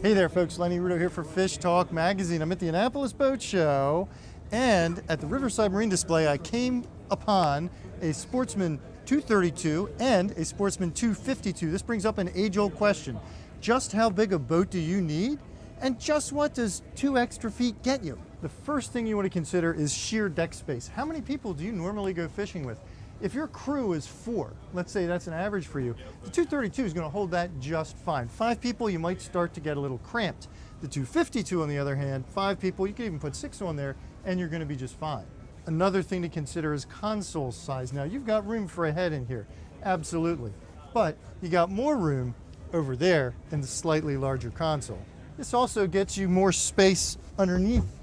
Hey there folks, Lenny Rudow here for FishTalk magazine. I'm at the Annapolis Boat Show, and at the Riverside Marine display I came upon a Sportsman 232 and a Sportsman 252. This brings up an age-old question. Just how big a boat do you need? And just what does 2 extra feet get you? The first thing you want to consider is sheer deck space. How many people do you normally go fishing with? If your crew is 4, let's say that's an average for you, the 232 is going to hold that just fine. 5 people, you might start to get a little cramped. The 252, on the other hand, 5 people, you can even put 6 on there, and you're going to be just fine. Another thing to consider is console size. Now, you've got room for a head in here, absolutely. But you got more room over there in the slightly larger console. This also gets you more space underneath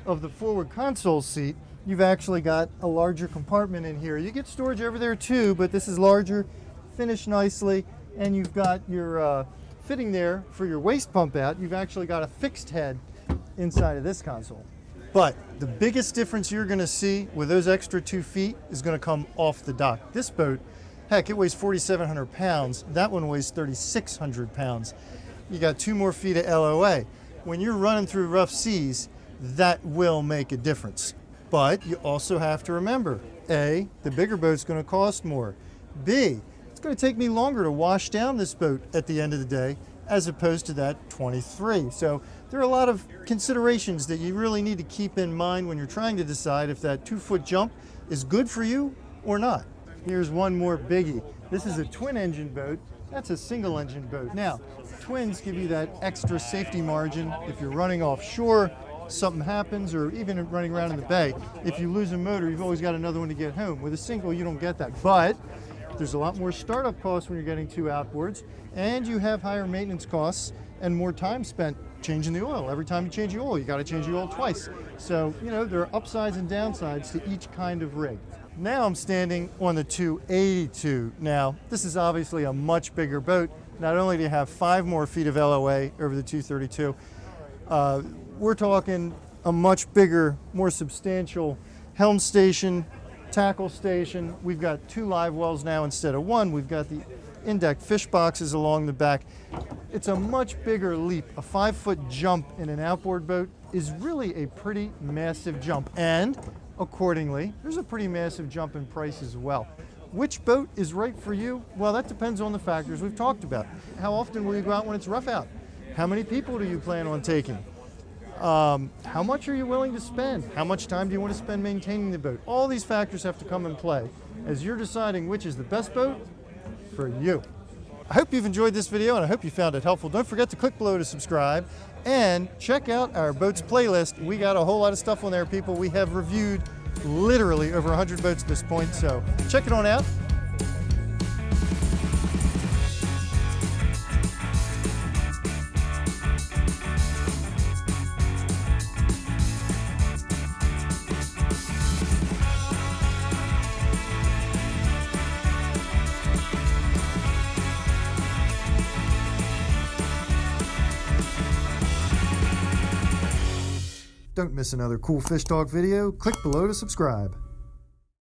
of the forward console seat. You've actually got a larger compartment in here. You get storage over there too, but this is larger, finished nicely, and you've got your fitting there for your waste pump out. You've actually got a fixed head inside of this console. But the biggest difference you're gonna see with those extra 2 feet is gonna come off the dock. This boat, heck, it weighs 4,700 pounds. That one weighs 3,600 pounds. You got 2 more feet of LOA. When you're running through rough seas, that will make a difference. But you also have to remember, A, the bigger boat's going to cost more. B, it's going to take me longer to wash down this boat at the end of the day as opposed to that 23. So there are a lot of considerations that you really need to keep in mind when you're trying to decide if that 2-foot jump is good for you or not. Here's one more biggie. This is a twin engine boat. That's a single engine boat. Now, twins give you that extra safety margin if you're running offshore, something happens, or even running around in the bay. If you lose a motor, you've always got another one to get home. With a single, you don't get that. But there's a lot more startup costs when you're getting 2 outboards, and you have higher maintenance costs and more time spent changing the oil. Every time you change the oil, you got to change the oil twice. So, you know, there are upsides and downsides to each kind of rig. Now I'm standing on the 282. Now, this is obviously a much bigger boat. Not only do you have 5 more feet of LOA over the 232, we're talking a much bigger, more substantial helm station, tackle station. We've got 2 live wells now instead of 1. We've got the in-deck fish boxes along the back. It's a much bigger leap. A 5-foot jump in an outboard boat is really a pretty massive jump. And accordingly, there's a pretty massive jump in price as well. Which boat is right for you? Well, that depends on the factors we've talked about. How often will you go out when it's rough out? How many people do you plan on taking? How much are you willing to spend? How much time do you want to spend maintaining the boat? All these factors have to come in play as you're deciding which is the best boat for you. I hope you've enjoyed this video and I hope you found it helpful. Don't forget to click below to subscribe and check out our boats playlist. We got a whole lot of stuff on there, people. We have reviewed literally over 100 boats at this point, so check it on out. Don't miss another cool Fish Talk video. Click below to subscribe.